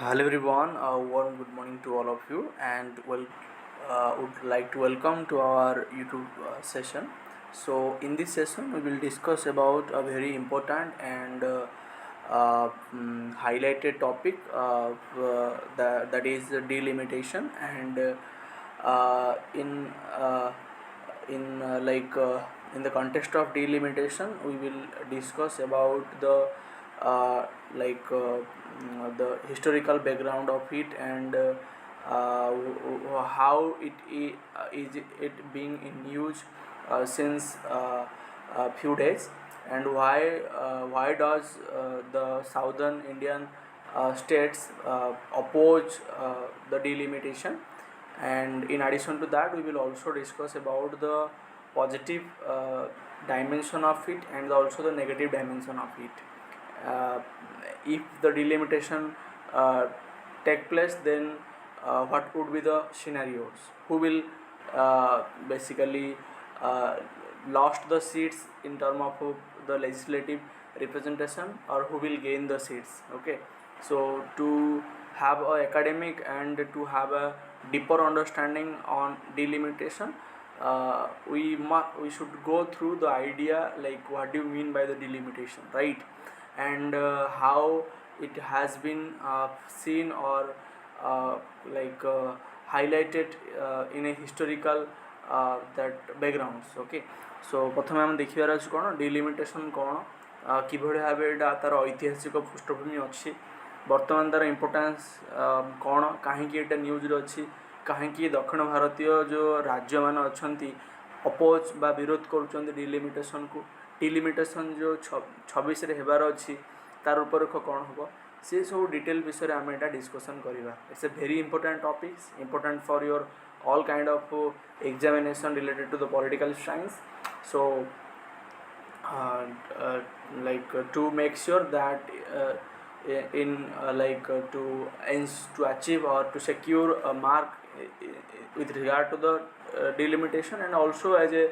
Hello everyone, a warm good morning to all of you, and would like to welcome to our YouTube session. So, in this session, we will discuss about a very important and highlighted topic that is delimitation, and in the context of delimitation, we will discuss about the historical background of it, and how is it being in use since a few days, and why does the southern Indian states oppose the delimitation. And in addition to that, we will also discuss about the positive dimension of it and also the negative dimension of it. uh, if the delimitation take place, then what would be the scenarios, who will basically uh, lost the seats in term of the legislative representation, or who will gain the seats. Okay, so to have a academic and to have a deeper understanding on delimitation, we should go through the idea, like what do you mean by the delimitation, right? And how it has been seen or highlighted in a historical that backgrounds. Okay, so प्रथमे आम देखिबार अछि कोन delimitation कोन, किभଳି भाबे एटा तार ऐतिहासिक पृष्ठभूमि अछि, वर्तमान तार importance कोन, काहेकि एटा न्यूज रे अछि, काहेकि दक्षिण भारतीय जो राज्य मान अछंती अपोज बा विरोध करूछंती डिलिमिटेशन को, डिलिमिटेशन जो 26 रे हेबार अछि तार रूपरेख कौन हम, सी सब डिटेल विषय आम यहाँ डिस्कसन करवा. It's a very important topics, important for your all kind of examination related to the political science. So uh, uh, to make sure that in to achieve or to secure a mark with regard to the delimitation, and also as a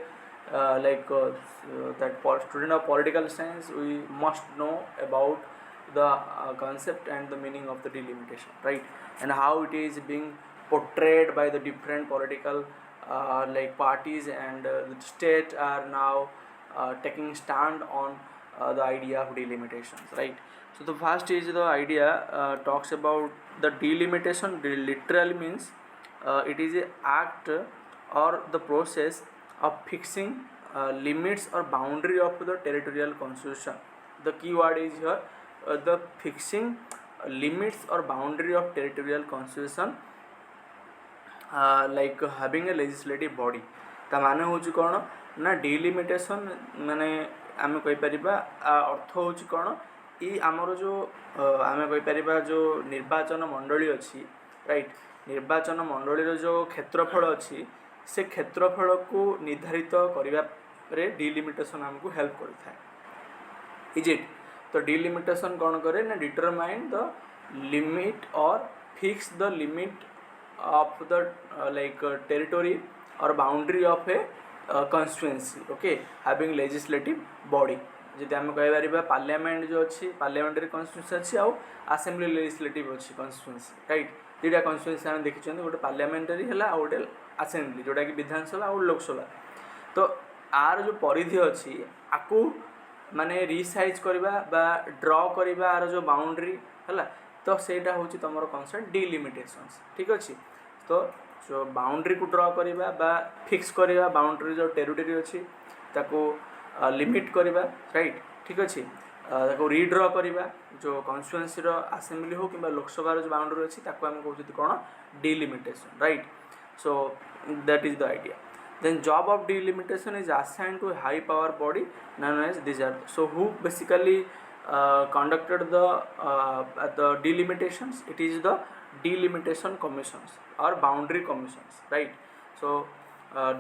student of political science, we must know about the concept and the meaning of the delimitation, right? And how it is being portrayed by the different political parties, and the state are now taking stand on the idea of delimitations, right? So the first is the idea talks about the delimitation. Literally means it is a act or the process of fixing limits or boundary of the territorial constitution. The key word is here the fixing limits or boundary of territorial constitution, like having a legislative body. ता माने होची कोन ना delimitation माने आमे कहि परिबा अर्थ होची कोन, ई आमर जो आमे कहि परिबा जो निर्वाचन मंडली अछि, राइट? निर्वाचन मंडली जो क्षेत्रफल अछि, से क्षेत्रफल को निर्धारित करिबा रे डिलिमिटेशन हमको हेल्प करता है. Is it? तो डिलिमिटेशन कौन करे ना डिटरमाइन द लिमिट और fix the limit of the territory or boundary of a constituency. Okay, having legislative body. जदि आम कह पार्लियामेंट जो अच्छी पार्लियामेंटरी कन्स्टिट्यूंसी अच्छी आउ असेंबली लेजिस्लेटिव अच्छी कन्स्टिट्यूंसी, राइट? दुटा कन्स्टिट्यूंसी आम देखी, गोटे पार्लियामेंटरी है आ गोटे असेंबली जोटा कि विधानसभा और लोकसभा. तो आर जो परिधि अच्छी आपको माने रिसाइज करवा बा ड्र करवा आर जो बाउंड्री है, तो सेटा हूँ तुम कनसेप्ट डिलिमिटेशंस. ठीक अच्छे, तो जो बाउंड्री को ड्र करवा बा फिक्स करवा, बाउंड्री जो टेरिटरी अच्छी ताको लिमिट करवा, राइट? ठीक अच्छे, ताको रिड्र करवा, जो कन्स्टिट्यूएंसी असेंबली हो कि लोकसभा जो बाउंड्री अच्छी ताको आम कहते कौन delimitation, right? So that is the idea. Then job of delimitation is assigned to a high power body known as these are. So who basically conducted the delimitations? It is the delimitation commissions or boundary commissions, right? So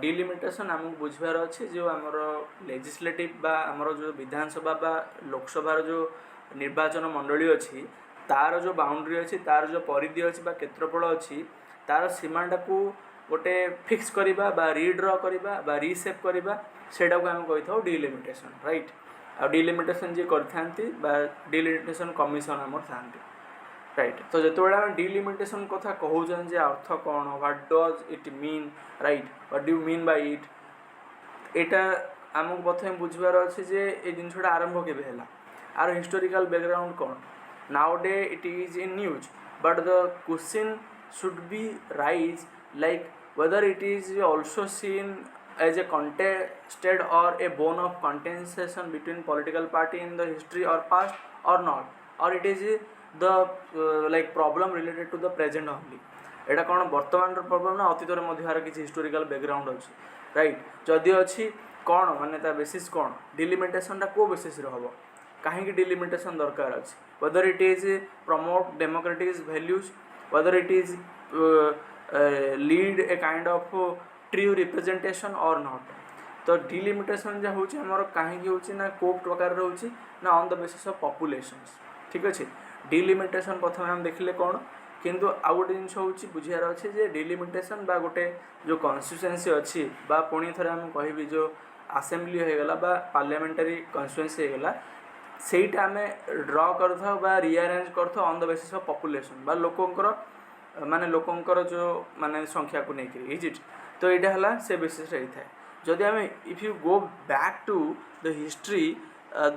delimitation आमको बुझार अच्छे जो आमर legislative बा आमर जो विधानसभा बा लोकसभा जो निर्वाचन मंडली अच्छी तार जो बाउंड्री अच्छी, तार जो परिधि अच्छी बा क्षेत्रफल अच्छी, तार सीमाटा को गोटे फिक्स करवा बा रिड्र करवा बा रिसेप करवा, सेटा को आम कही था डिलिमिटेशन, राइट? आ डिलिमिटेशन जी करथांती बा डिलिमिटेशन कमिशन आमर थांती. राइट तो जो आम डिलिमिटेशन कथा कहूँ जे अर्थ कौन what does it mean right what do you mean by it एटा आमको प्रथम बुझबार अच्छे जे ये जिनसा आरंभ केबे हैला आर हिस्टोरिकल बैकग्राउंड कौन now day it is in news but the question should be rise like whether it is also seen as a contested or a bone of contention between political party in the history or past or not or it is the like problem related to the present only एटा कौन वर्तमान problem ना अतीतर मध्य किसी historical background अच्छी right जदि अच्छी कौन माने ता बेसिस कौन डिलिमिटेशन को बेसिस हम कहीं डिलिमिटेशन दरकार अच्छी whether it is promote democratic values whether it is lead a kind of true representation or not तो डिलिमिटेशन जो होची हमर कहीं होची ना को प्रकार रहउची ना on the basis of populations ठीक अच्छे डिलिमिटेशन प्रथम हम देखले कौन किंतु आउ गोटे जिन होची बुझियार अच्छे जे डिलिमिटेशन बा गोटे जो कन्स्टिट्यूएंसी अच्छी बा पुणी थरे हम कहबी जो असेंबली होगला बा पार्लियामेंटारी कन्स्टिट्यूएंसी होगला सेटा आम ड्र करथा बा रिअरेंज करथा on the basis of population बा लोकंकर माने लोकंकर जो माने संख्या को लेकर इज इट तो यहाँ है से बेसिस रही था जदि आम if you go back to the history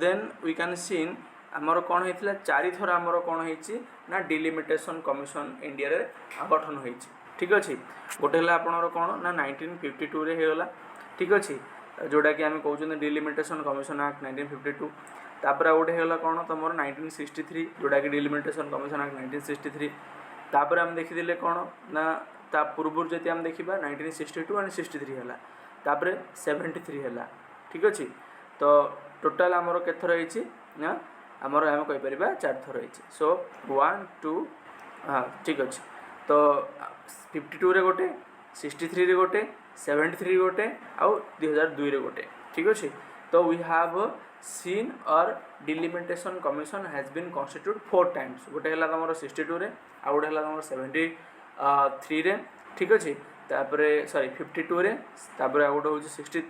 then we can seen आमर कौन होता चारि थर आमर कौन होना डिलिमिटेशन कमिशन इंडिया रे गठन हो ठीक अच्छे गोटे है आपणर कौन ना 1952 रे होगला ठीक अच्छे जोटा कि आम कहते डिलिमिटेशन कमिशन एक्ट 1952 तापर गोटे होगा कौन तुम 1963 जोटा कि डिलिमिटेशन कमिशन एक्ट 1963 तापर आम देखी कौन ना ता पूर्व जब आम देखा 1962 एंड 63 है तापर 73 है ठीक अच्छे तो टोटाल आमर केथर ना आमर आम कहीपर 4 थर रही सो 1 2 हाँ ठीक अच्छे तो 52 रे गोटे 63 रे गोटे 73 गोटे आउ 2002 रे गोटे ठीक अच्छे तो वी हैव सीन और delimitation commission has been constitute 4 times गोटे है तुम 62 रे आउ गोटे है तुम 73 रे ठीक अच्छे तापर सॉरी 52 रे तापर आउ गोटे हूँ 60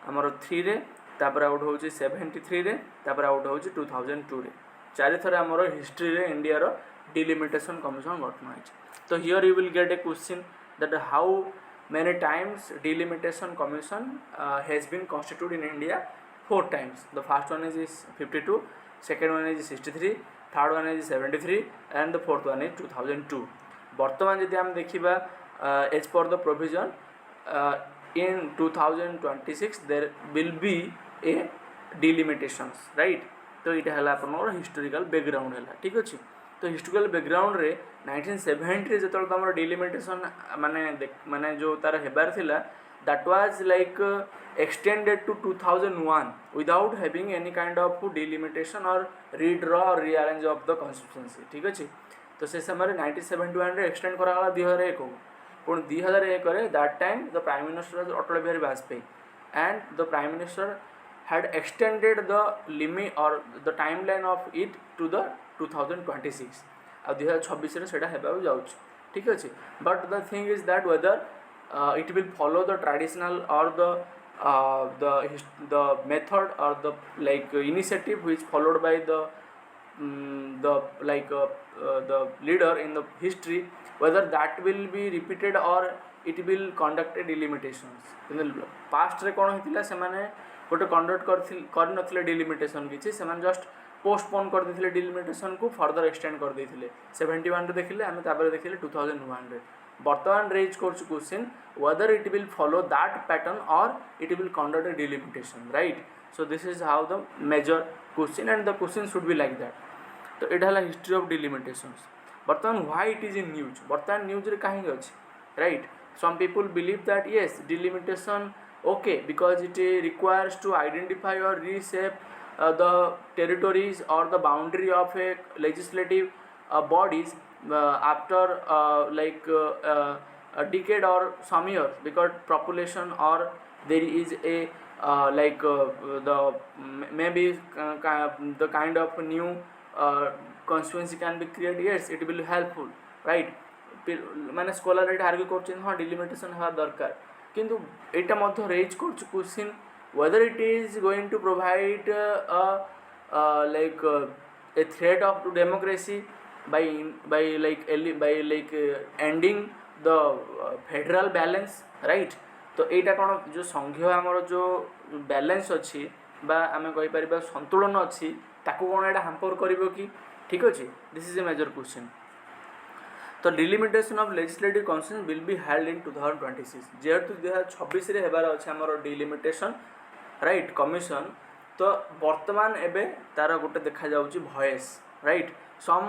आमर 3 रे तापर आउट हूँ 73 रे तापर आउट हूँ 2002 रे 4 थर आमर हिस्ट्री रे इंडिया रो डिलिमिटेशन कमिशन गठन होइछ तो here you will get A question that how many times delimitation commission has been constituted in India 4 times. The first one is 52, second one is 63, third one is 73 and the fourth one is 2002. बर्तमान यदि हम देखिबा as per the provision in 2026 there will be a delimitations right तो ये है आपनर historical background है ठीक अच्छे तो हिस्टोरिकल बैकग्राउंड रे 1970 जो तुम डिलिमिटेशन माने जो तार हेबार थिला that was like extended to 2001 without having any kind of delimitation or redraw or rearrange of the constituency ठीक अच्छे तो से समय 1971 रे एक्सटेंड करागला 2001 को पुण 2001 रे that time the prime minister Atal Bihari Vajpayee and the prime minister had extended the limit or the timeline of it to the 2026 आ 2026 रे सेटा हेबा जाउछ ठीक अछि but the thing is that whether it will follow the traditional or the method or the like initiative which followed by the the leader in the history whether that will be repeated or it will conduct a delimitations in the past रे कोन हितिला से माने गोटे conduct कर नथिले delimitation किछि से माने just postpone कर देथिले delimitation को फर्दर एक्सटेंड कर देथिले 71 रे देखिले आमे तापर देखिले 2001 रे वर्तमान रेज करछु question whether it will follow that pattern or it will conduct a delimitation right so this is how the major question and the question should be like that तो एटा हला हिस्ट्री ऑफ डिलिमिटेशंस वर्तमान why it is in news वर्तमान news रे काहे अछि right some people believe that yes delimitation okay because it requires to identify or reshape the territories or the boundary of a legislative bodies after a decade or some years because population or there is a the maybe the kind of new constituency can be created yes it will helpful right माने scholar eight argue करछन हां delimitation हा दरकार किंतु एटा मध्य raise करछ question whether it is going to provide like a threat of to democracy ending the federal balance, right? तो एटा कौन जो संघीय आमर जो बैलेंस अच्छी बा आम कहीपर संतुलन अच्छी ताकू कौन एटा हाम्पर करिवो कि ठीक अच्छे. This is a major question. तो delimitation of legislative constitution will be held in 2026 जेहेतु 2026 रे हेबार अच्छे आमर डिलिमिटेशन राइट कमिशन. तो वर्तमान एबे तार गोटे देखा जाउची voice right. Some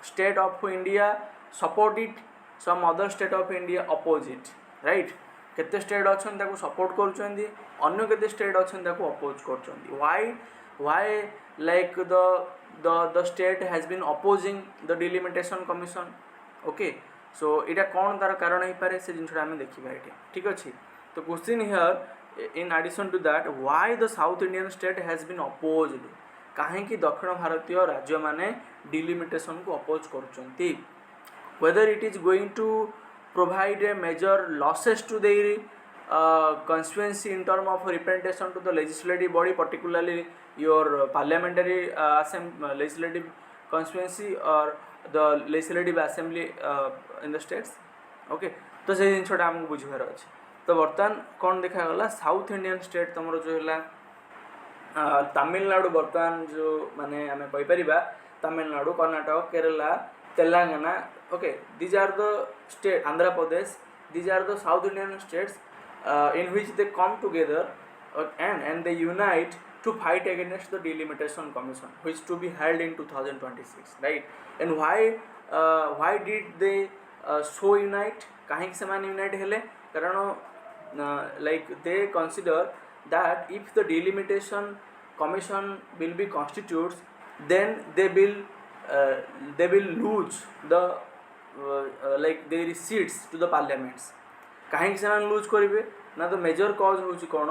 state of India support it, some other state of India oppose it right. केते स्टेट अच्छन ताको सपोर्ट करूछंदी, अन्य केते स्टेट अच्छन ताको अपोज करूछंदी. Why like the state has been opposing the delimitation commission. Okay so इटा कौन तार कारण हो पारे से जिनसा आम देखा ये ठीक अच्छे. तो question here in addition to that why the South Indian state has been opposed. कहीं दक्षिण भारतीय राज्य माने डिलिमिटेशन को अपोज करुँच. Whether it is going to provide a major losses to their constituency in term of representation to the legislative body, particularly your parliamentary legislative constituency or the legislative assembly in the states. Okay तो से जिनटा आमको बुझार अच्छे. तो बर्तमान कौन देखागला south Indian state तुम जो है तमिलनाडु बर्तमान जो माने आम कहीपर Tamil Nadu Karnataka Kerala Telangana. Okay these are the state Andhra Pradesh. These are the South Indian states in which they come together and they unite to fight against the delimitation commission which to be held in 2026 right. And why did they so unite. कहीं से मान unite हेले कारण like they consider that if the delimitation commission will be constitutes then they will lose the like their seats to the parliaments. कहीं से लुज करेंगे ना. तो मेजर कज हूँ कौन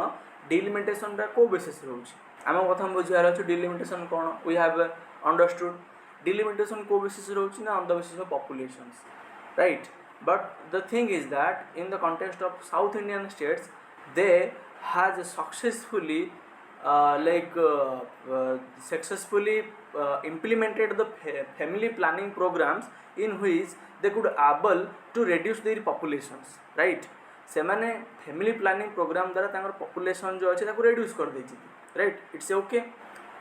डिलिमिटेशन को बेसिस रोचे आम प्रथम बुझार अच्छे. डिलिमिटेशन कौन वी हैव अंडरस्टूड. डिलिमिटेशन को बेसिस रोचे ना on the basis of populations right. But the thing is that in the context of south Indian states they has successfully successfully implemented the family planning programs in which they could able to reduce their populations right. से माने family planning programme द्वारा तांकर population जो अच्छे reduce कर देछि right. It's okay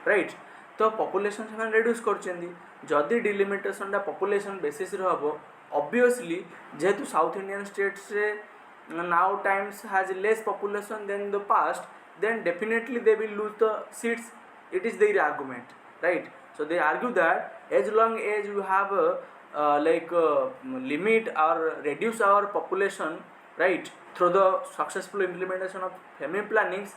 right. तो population से रेड्यूस करछन्दी. जदि डिलिमिटेशन पॉपुलेशन बेसिस रे हबो ऑब्वियसली जेहेतु साउथ इंडियन स्टेट्स रे now times has less population than the past then definitely they will lose the seats. It is their argument right. So they argue that as long as you have limit or reduce our population right through the successful implementation of family plannings,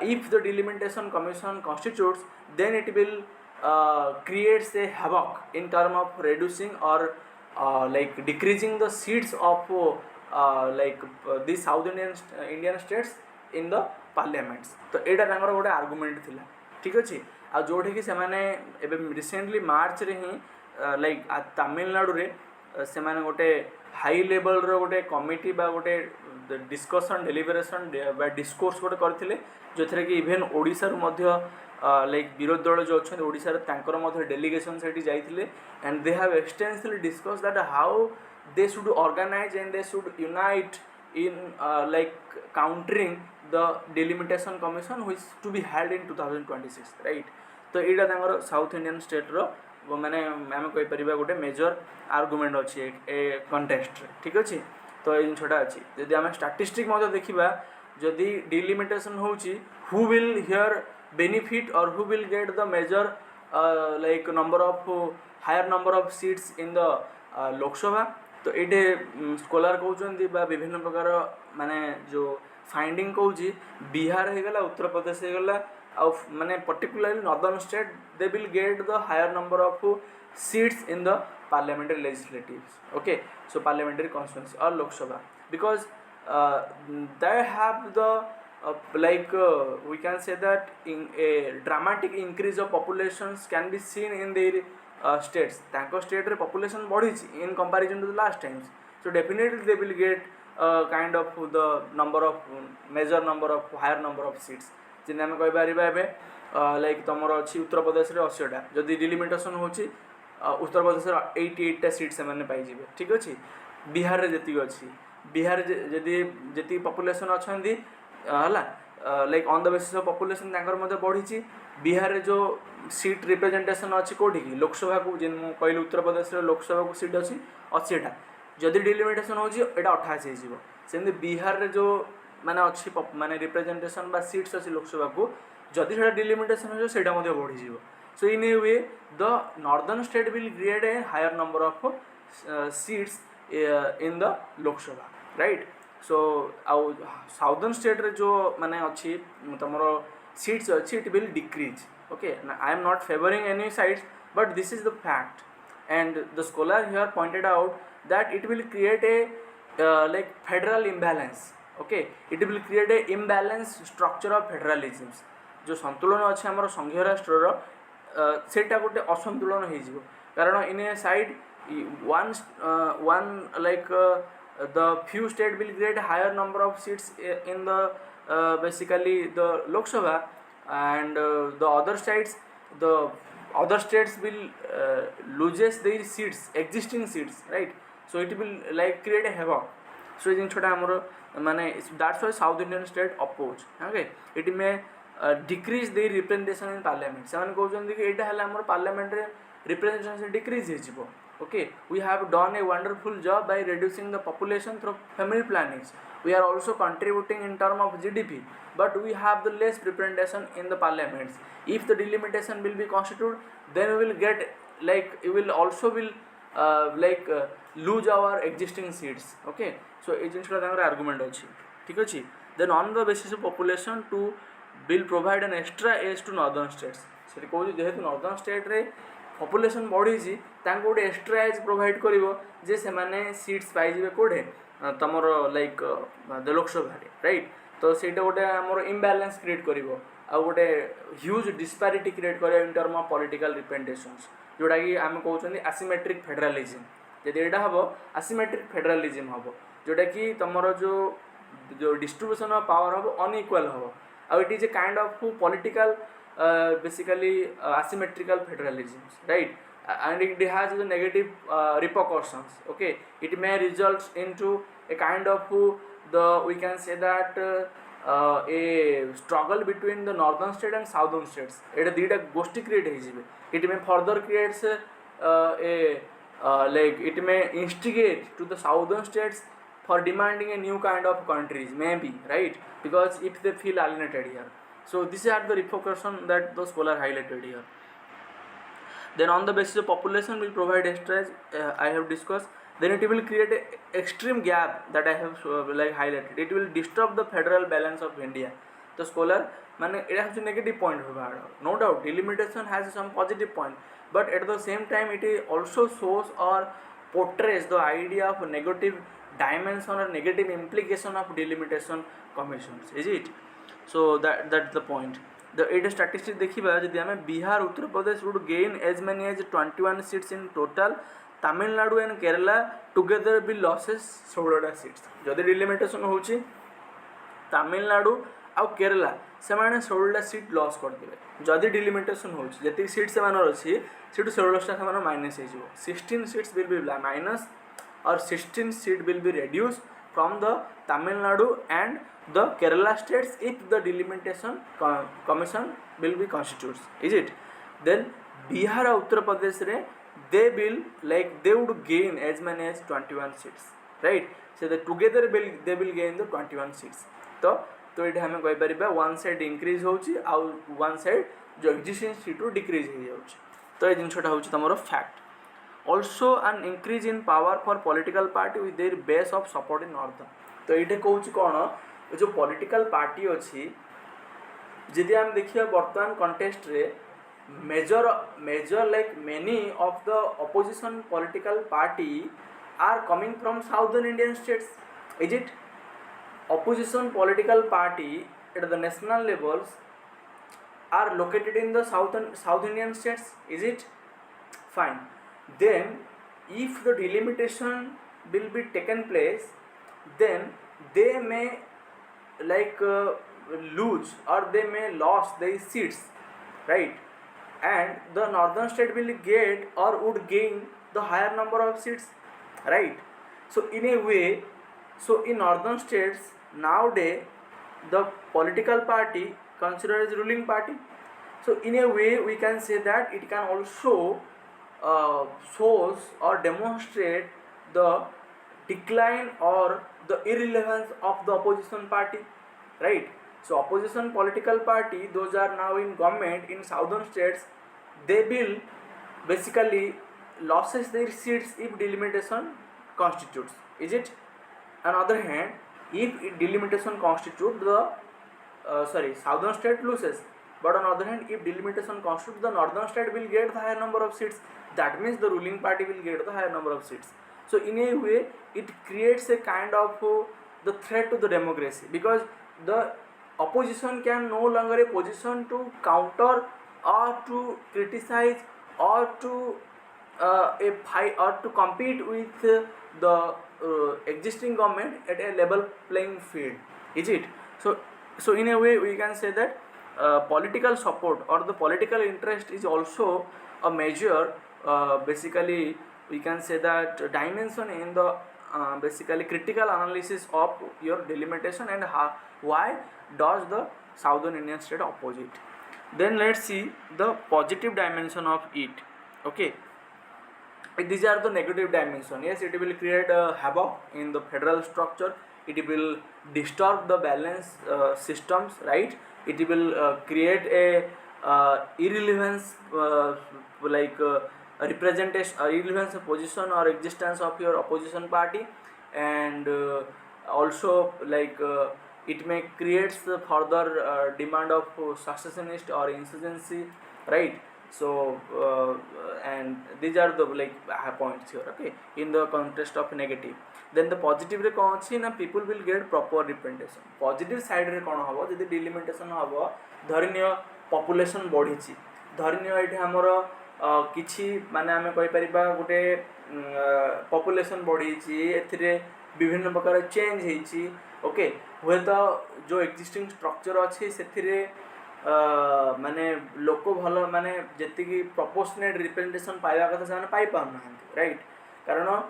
if the delimitation commission constitutes then it will creates a havoc in term of reducing or decreasing the seats of the South Indian states in the parliaments. तो यहाँ गोटे argument थिला ठीक अच्छे. आ जोठी कि recently March रे ही like Tamil Nadu रे से गोटे हाई लेवल रो गोटे कमिटी बा गोटे डिस्कसन डेलिबरेशन बा डिस्कोर्स गोटे करथिले जो थे कि इवेन ओडिशा रु मध्य लाइक विरोधी दल जो अच्छा ओडिशा तांकर मध्य डेलीगेशन से जाइथिले and they have extensively discuss that how they should organize and they should unite in countering the delimitation commission which to be held in 2026 right. तो यहाँ तांकर साउथ इंडियन स्टेट रो माने आम कहीपर गोटे मेजर आर्गुमेंट अच्छी ए contest ठीक अच्छे. तो ये जिनटा अच्छी जदि आम स्टाटिस्टिक देखा जदि डिलिमिटेशन होची हु विल हियर बेनिफिट और who will get the major number of higher number of seats in the Lok Sabha. तो ये स्कॉलर कहते विभिन्न प्रकार माने जो फाइंडिंग कौच बिहार हो गला उत्तर प्रदेश हो गला माने particularly northern state they will get the higher number of seats in the parliamentary legislatives. Okay so parliamentary constituency और Lok Sabha because they have the we can say that in a dramatic increase of populations can be seen in their states. तांको state रे population बढ़ी in comparison to the last times. So definitely they will get kind of the number of major number of higher number of seats. जिन आम कहीपर like तुम अच्छी उत्तर प्रदेश रे 80टा जदि delimitation होची Uttar Pradesh 88टा seat से पाइबे ठीक अच्छे बिहार रे जी अच्छी बिहार जी पपुलेशन अच्छा है like on the basis of population बढ़ी बिहार रे जो सीट रिप्रेजेंटेशन अच्छी कौटी की लोकसभा को जिन कहली उत्तर प्रदेश लोकसभा को सीट अच्छी 80टा जदि डिलिमिटेशन हो 88 होमती बिहार रे जो माने अच्छी माने रिप्रेजेंटेशन बा सीट्स अच्छी लोकसभा को जदि से डिलिमिटेशन हो बढ़ी so in a way the northern state will create a higher number of seats in the Lok Sabha right so आउ साउदर्न स्टेट रे जो माने अच्छी तुमर सीट्स अच्छी it will decrease okay I am not favoring any sides but this is the fact and the scholar here pointed out that it will create a like federal imbalance okay it will create a imbalance structure of federalisms जो संतुलन अच्छे आमर संघीय राष्ट्र सेटा गोटे असंतुलन हो कारण in a side one like the few state will create higher number of seats in the basically the Lok Sabha and the other states will loses their seats existing seats right so it will like create a havoc so ये जिनछटा हमरो माने that's why South Indian state oppose okay it may decrease their representation in parliament ସେମାନେ कहउछन कि एटा हला हमर parliament रे representation decrease हे जिवो okay we have done a wonderful job by reducing the population through family planning we are also contributing in term of GDP but we have the less representation in the parliaments if the delimitation will be constituted then we will get like we will also will lose our existing seats okay so ये जिनछटा तांकर argument अछि ठीक अछि then on the basis of population to will provide an extra edge to northern states से कहू जेहेतु northern state रे population बढ़ी गोटे एक्सट्रा एज प्रोवाइड कर से माने सीट्स पाइबे कौटे तुमर लाइक लोकसभा राइट तो सहीटा गोटे आमर इम्बालांस क्रिएट कर गोटे ह्यूज डिस्पारिटी क्रिएट कर in term of political representations जोटा कि आम कहते आसिमेट्रिक फेडरालिज्म जब यहाँ हम आसिमेट्रिक फेडरालिज्म हम जोटा कि तुमर जो डिस्ट्रीब्यूशन ऑफ पावर हम अनइक्वाल हम आउ it is a kind of political basically asymmetrical federalisms right and it has the negative repercussions okay it may result into a kind of the we can say that a struggle between the northern state and southern states eta dita goshti create he jibe it may further creates like it may instigate to the southern states for demanding a new kind of countries maybe right because if they feel alienated here so these are the repercussions that the scholar highlighted here then on the basis of population will provide extra I have discussed then it will create a extreme gap that I have like highlighted it will disturb the federal balance of India the scholar माने it has a negative point no doubt delimitation has some positive point but at the same time it also shows or portrays the idea of negative dimension or negative implication of delimitation commissions is it so that's the point the eight statistics देखिबा जदि हमें Bihar Uttar Pradesh would gain as many as 21 seats in total Tamil Nadu and Kerala together will losses 16 seats जदि delimitation होची तमिलनाडु आ केरला से माने 16 seat loss कर देबे जदि डिलिमिटेशन होची जति सीट से मानर अछि सीट 16 टा से माने माइनस हे जिवो 16 सीट्स विल बी माइनस और 16 seat will be reduced from the Tamil Nadu and the Kerala states if the delimitation commission will be constituted is it then Bihar और Uttar Pradesh रे they will like they would gain as many as 21 seats right so the together they will gain the 21 seats तो ये हमें कहि परिबा one side increase होची और one side जो existing seat रो decrease हो जाउची तो ये जिनछटा होची तमरो fact also an increase in power for political party with their base of support in northern तो ये कहूँ कौन जो पॉलिटिकल पार्टी अच्छी जदि हम देखिए वर्तमान कंटेस्ट रे major like many of the opposition political party are coming from southern Indian states is it opposition political party at the national levels are located in the South Indian states is it fine then if the delimitation will be taken place then they may like lose or they may lose their seats right and the northern state will get or would gain the higher number of seats, right? So in a way, so in northern states nowadays the political party considered as ruling party. So in a way we can say that it can also shows or demonstrate the decline or the irrelevance of the opposition party, right? So opposition political party, those are now in government in southern states, they will basically losses their seats if delimitation constitutes, is it? On other hand, if delimitation constitute the southern state loses, but on other hand if delimitation constitutes, the northern state will get the higher number of seats, that means the ruling party will get the higher number of seats. So in a way it creates a kind of the threat to the democracy, because the opposition can no longer a position to counter or to criticize or to a fight or to compete with the existing government at a level playing field, is it? So in a way we can say that political support or the political interest is also a major basically we can say that dimension in the basically critical analysis of your delimitation and how, why does the southern Indian state oppose it. Then let's see the positive dimension of it. Okay, these are the negative dimension. Yes, it will create a havoc in the federal structure, it will disturb the balance systems, right? It will create a irrelevance representation irrelevance of position or existence of your opposition party, and also it may creates the further demand of successionist or insurgency, right? So and these are the points here, okay, in the context of negative. Then the positive रे कौन अच्छी ना, people will get proper representation. Positive side रे कौन हबो जदि delimitation हबो, धरिनियो population बढ़ी ची, धरिनियो एठी हमर किछि माने आमे कहि परिबा गोटे population बढ़ी ची, एथिरे विभिन्न प्रकार चेंज हेई ची, ओके, हुए तो जो existing structure अच्छी सेथिरे माने लोक भल माने जेतिकी proportionate representation पाइबा कथा से पाई पाउना, राइट? कारण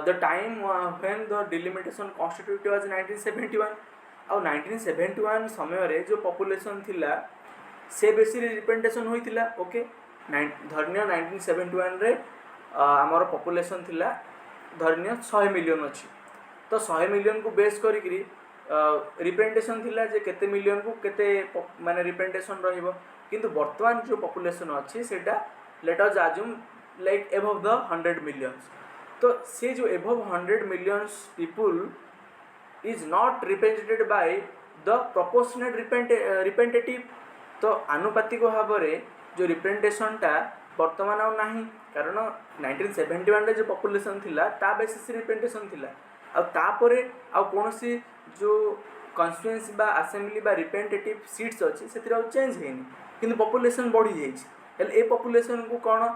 the time when the delimitation constituted was 1971 और 1971 समय रे जो population थिला से बेसी representation होइतिला, ओके, धरनिया 1971 रे हमर population थिला धरनिया 100 मिलियन अछि, तो 100 मिलियन को बेस करिकरी रिप्रेजेंटेशन थिला जे केते मिलियन को केते माने रिप्रेजेंटेशन रहिबो, किंतु वर्तमान जो पॉपुलेशन अछि सेटा let us assume like above the 100 millions, तो से जो above 100 millions people is not represented by the proportionate representative, तो आनुपातिक भाव रे जो रिप्रेजेंटेशन टा वर्तमान आ नाही, कारण 1971 रे जो पॉपुलेशन थिला ता बेसिस रिप्रेजेंटेशन थिला, आ तापरे आ कोनोसी जो कॉन्स्टिट्यूएंसी बा असेंबली बा रिप्रेजेंटेटिव सीट्स अछि सेतिरा चेंज हेनी, किंतु पॉपुलेशन बढ़ी जाइछ, एल ए पॉपुलेशन को कोन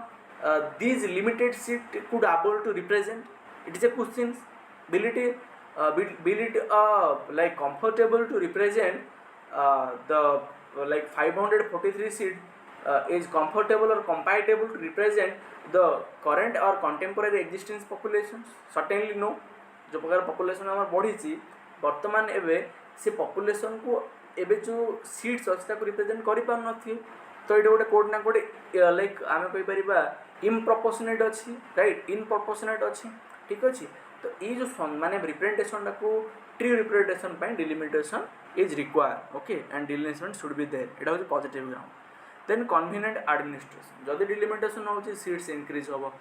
these limited seat could able to represent, it is a question, will it like comfortable to represent the 543 seat is comfortable or compatible to represent the current or contemporary existence populations? Certainly no. जो प्रकार population हमर बढ़ी ची वर्तमान एबे से population को एबे जो seats अछि ताको represent करि पार नथि, तो ये गोटे कोड ना कोडे लाइक आमे कहि परिबा इम्प्रोपोर्शनेट अच्छी, राइट, इनप्रोपोर्शनेट अच्छी, ठीक अच्छी, तो ये जो माने रिप्रेजेंटेशन को ट्रू रिप्रेजेंटेशन पाई delimitation is require, okay, and delimitation should be there, एटा होची positive ground. Then convenient administration, जदि डिलिमिटेशन होची सीट्स इंक्रीज होबो,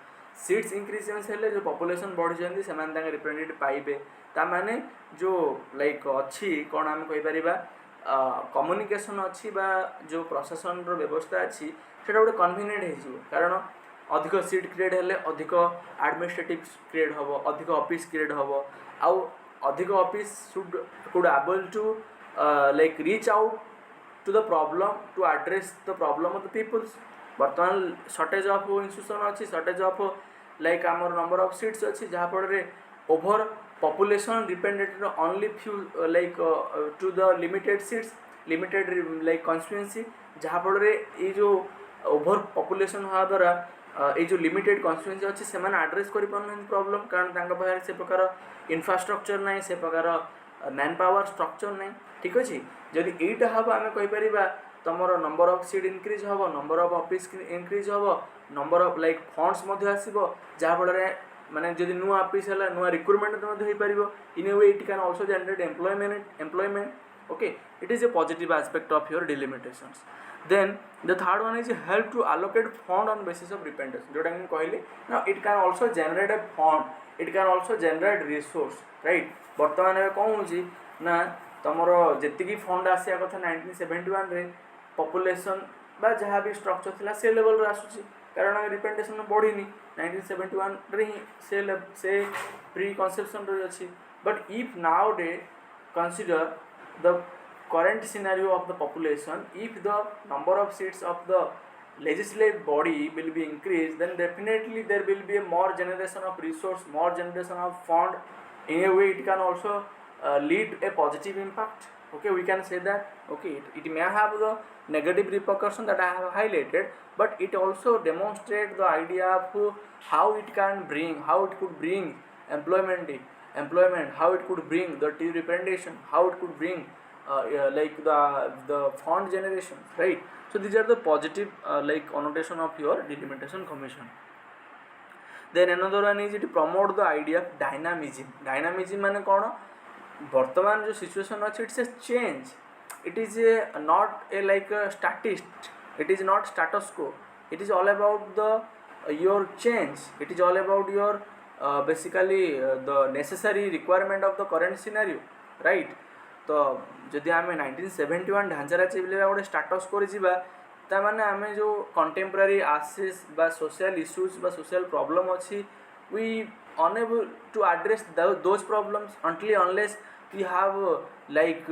सीट्स इंक्रीज हेले जो पॉपुलेशन बढ़ी जंदी से माने ताके रिप्रेजेंटेटिव पाइबे, ता माने जो लाइक अच्छी कोन आमे कहि परिबा कम्युनिकेशन अच्छी बा जो प्रशासन रो व्यवस्था अच्छी सेटा गोटे कन्वीनिएंट हेजिवो, कारण अधिक सीट क्रिएट हेले अधिक एडमिनिस्ट्रेटिव क्रिएट होबो, अधिक ऑफिस क्रिएट होबो, आउ अधिक office should could able to like reach out to the problem, to address the problem of the peoples. वर्तमान शॉर्टेज ऑफ इंस्टीट्यूशन अच्छी, शॉर्टेज ऑफ लाइक आमर नंबर ऑफ सीट्स अच्छी, जहाँ फल over population dependent only few like to the limited seats, limited like constituency, जहाँ फल ये जो ओभर पॉपुलेशन होवा द्वारा ये जो लिमिटेड कन्स्टिट्यूएंसी अच्छी से आड्रेस कर प्रॉब्लम कारण पाखे से प्रकार इंफ्रास्ट्रक्चर ना से प्रकार मैन पावर स्ट्रक्चर ना ठीक अच्छे जदि यहीटा हम आम कहीपर तुम नंबर ऑफ सीट इनक्रीज हम नंबर ऑफ ऑफिस इनक्रीज हम नंबर ऑफ लाइक फंड्स आसो जहाँफल माने जदि नुआ ऑफिस है नुआ रिक्रुटमेंट हो पार in a way it can also generate employment okay it is a positive aspect of your delimitations then the third one is help to allocate fund on basis of dependence जोटा मैं कहली now it can also generate a fund it can also generate resource right बर्तमान में कौन होची ना तमरो जेतिकी fund आसिया कथा 1971 रे पॉपुलेशन बा जहाँ भी स्ट्रक्चर थिला से लेवल रे आसुची कारण डिपेंडेशन बढ़ीनी 1971 रे से प्री कन्सेप्शन रे अछि but if now day consider the current scenario of the population if the number of seats of the legislative body will be increased then definitely there will be a more generation of resource more generation of fund in a way it can also lead a positive impact okay we can say that okay it may have the negative repercussion that I have highlighted but it also demonstrates the idea of how it can bring how it could bring employment how it could bring the representation how it could bring like the fund generation right so these are the positive like connotation of your delimitation commission then another one is it promote the idea of dynamism माने कौन वर्तमान जो situation अच्छे it's a change it is a not a like statist it is not status quo it is all about the your change it is all about your basically the necessary requirement of the current scenario right तो जदि आम 1971 ढांचारा चिपलिया गोटे status कर माने आम जो contemporary आसेस बा सोशल इश्यूज बा सोशल प्रॉब्लम अच्छी we enable to address those problems unless we have like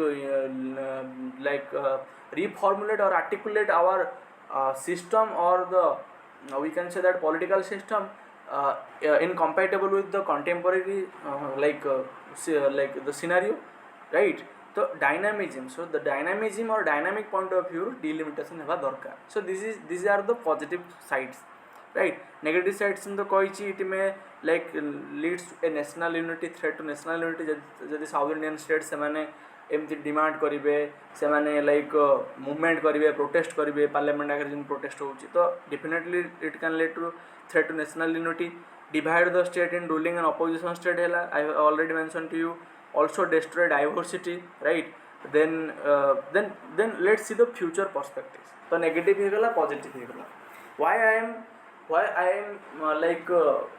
reformulate or articulate our system or the we can say that political system incompatible with the contemporary like the scenario right so dynamism so the dynamism or dynamic point of view delimitation हेबा दरकार so these are the positive sides right negative sides in the कही it may like leads to a national unity threat to national unity जदि South Indian state से माने एमती demand करेंगे से माने लाइक मूवमेंट करेंगे प्रोटेस्ट करेंगे पार्लियामेंट आगे जो प्रोटेस्ट होची तो definitely it can lead to threat to national unity divide the state in ruling and opposition state है I have already mention to you also destroy diversity right then let's see the future perspectives so negative होगला positive होगला why I am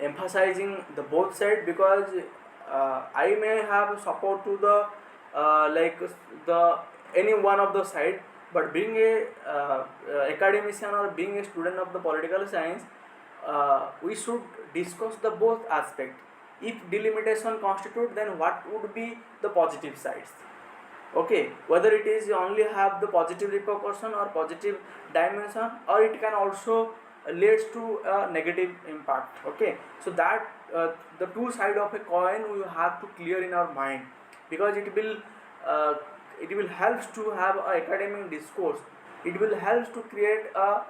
emphasizing the both side because I may have support to the the any one of the side but being a academician or being a student of the political science we should discuss the both aspect if delimitation constitute then what would be the positive sides okay whether it is only have the positive repercussion or positive dimension or it can also leads to a negative impact okay so that the two side of a coin we have to clear in our mind because it will helps to have a academic discourse it will helps to create a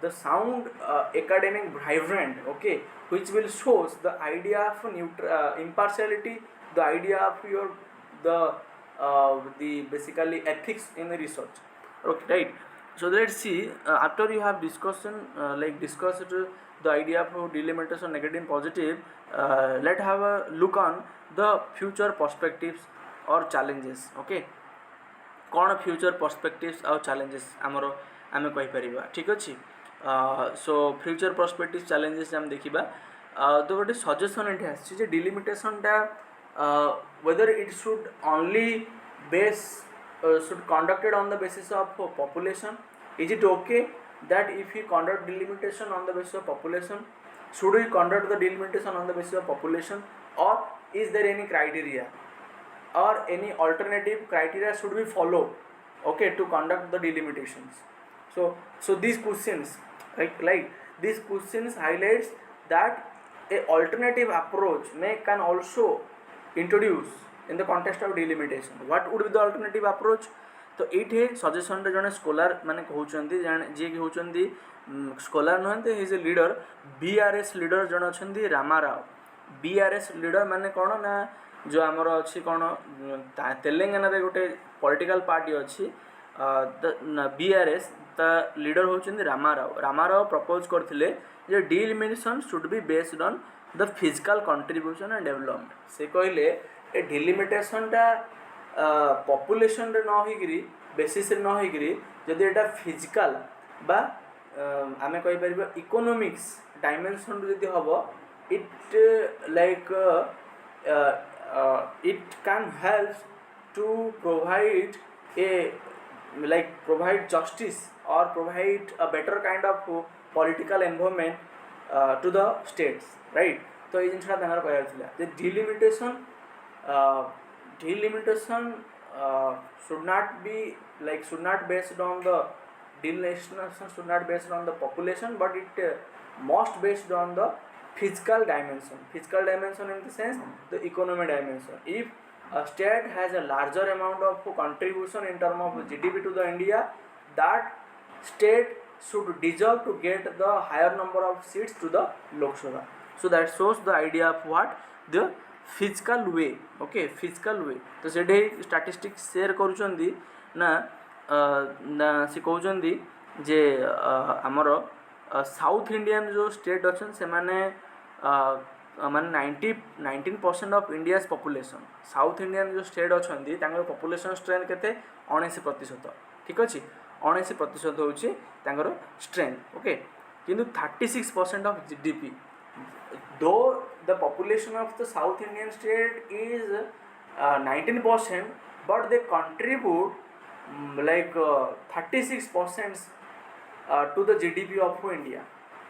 the sound academic vibrant okay which will shows the idea of impartiality the idea of your the basically ethics in the research okay right so let's see after you have discussed the idea of delimitation negative and positive let's have a look on the future perspectives or challenges okay कौन future perspectives और challenges आमर आम कहीपर ठीक अच्छे so future perspective challenges आम देखा तो गोटे सजेसन ये आसी डिलिमिटेशनटा whether it should only base should conducted on the basis of population is it okay that if we conduct delimitation on the basis of population should we conduct the delimitation on the basis of population or is there any criteria or any alternative criteria should we follow okay to conduct the delimitations so these questions like these questions highlights that a alternative approach can also introduce in the context of delimitation what would be the alternative approach तो ये suggestion जड़े scholar माने कहते जी कि scholar नुहत his a leader BRS leader जड़े अच्छा रामाराव बीआरएस लीडर माने कौन ना जो आमर अच्छी कौन तेलंगाना रे गोटे पॉलिटिकल पार्टी अच्छी बीआरएस ता लीडर होचंदी रामाराव प्रपोज करथिले जे delimitation should be based on the physical contribution and development से कहले ए डिलिमिटेशनटा पॉपुलेशन रे न होइगिरी बेसिस रे न होइगिरी जदि एटा फिजिकल बा आमे कहि परिबा इकोनॉमिक्स डायमेंशन जदि हबो it like it can help to provide a provide justice or provide a better kind of political environment to the states, right? तो ये जिनसा तंगर कह रहा था delimitation delimitation should not be should not based on the delimitation should not based on the population, but it must based on the physical dimension in the sense the economic dimension. If a state has a larger amount of contribution in terms of GDP to the India, that state should deserve to get the higher number of seats to the Lok Sabha. So that shows the idea of what the physical way. Okay, physical way. तो सेठे statistics share करूचंदी ना से कहउचंदी जे हमर south Indian जो state अच्छन से माने माने 19% of India's population south Indian जो state अच्छा पॉपुलेशन स्ट्रेंथ केते 19%, ठीक अच्छे 19% हूँ स्ट्रेंथ। ओके किंतु 36% ऑफ जीडीपी दो the population of the South Indian state is 19%, but they contribute 36% to the GDP of India,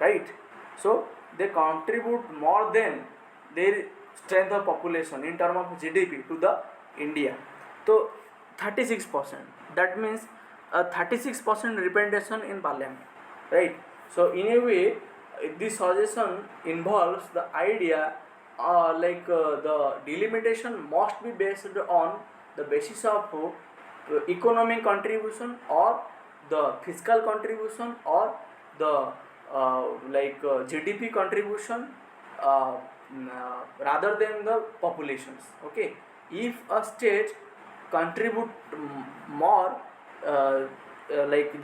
right? So they contribute more than their strength of population in terms of GDP to the India. So 36%, that means 36% representation in parliament, right? So in a way this suggestion involves the idea the delimitation must be based on the basis of economic contribution or the fiscal contribution or the GDP contribution rather than the populations. Okay, if a state contribute more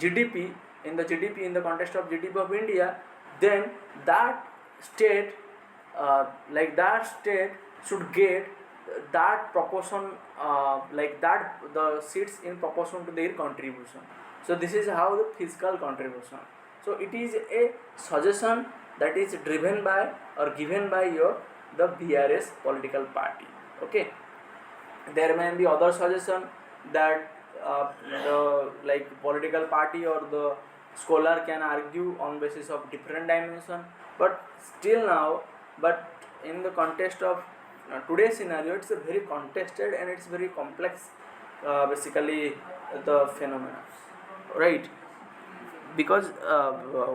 GDP in the context of GDP of India, then that state should get that proportion that the seats in proportion to their contribution. So this is how the fiscal contribution. So it is a suggestion that is driven by or given by the BRS political party. Okay, there may be other suggestion that the political party or the scholar can argue on basis of different dimension, but still now, but in the context of today's scenario, it's a very contested and it's very complex basically the phenomena, right? Because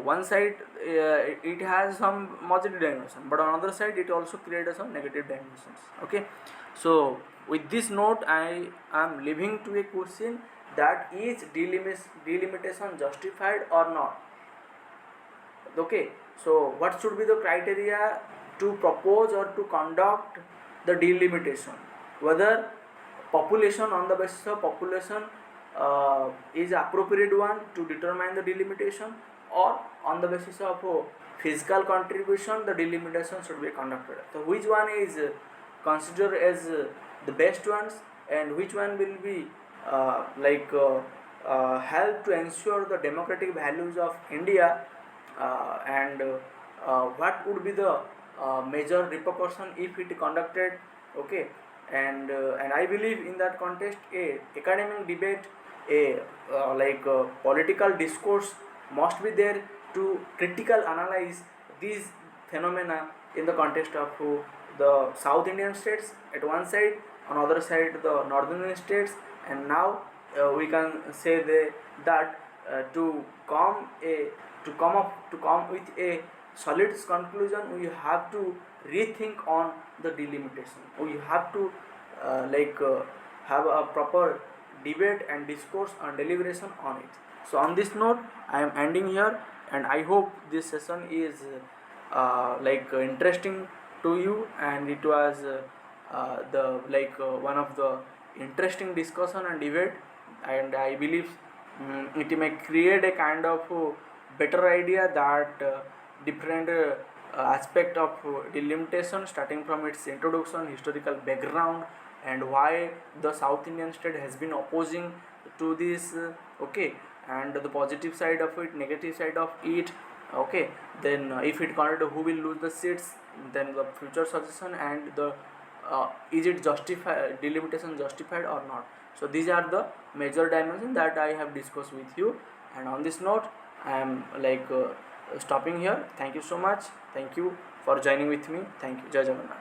one side it has some positive dimension, but on other side it also creates some negative dimensions. Okay, so with this note I am leaving to a question that is delimitation justified or not. Okay, so what should be the criteria to propose or to conduct the delimitation, whether population on the basis of population is appropriate one to determine the delimitation, or on the basis of physical contribution the delimitation should be conducted. So which one is considered as the best ones, and which one will be help to ensure the democratic values of India, and what would be the major repercussion if it conducted. Okay, and I believe in that context a academic debate, a political discourse must be there to critical analyze these phenomena in the context of the South Indian states at one side, on other side the Northern Indian states, and now we can say that to come with a solid conclusion, we have to rethink on the delimitation. We have to have a proper debate and discourse and deliberation on it. So on this note, I am ending here, and I hope this session is interesting to you, and it was the one of the interesting discussion and debate, and I believe it may create a kind of better idea that different aspect of delimitation, starting from its introduction, historical background, and why the South Indian state has been opposing to this, okay, and the positive side of it, negative side of it, okay. Then if it considered who will lose the seats, then the future suggestion, and the is it justified, delimitation justified or not. So these are the major dimensions that I have discussed with you, and on this note I am stopping here. Thank you so much. Thank you for joining with me. Thank you. Jai Jagannath.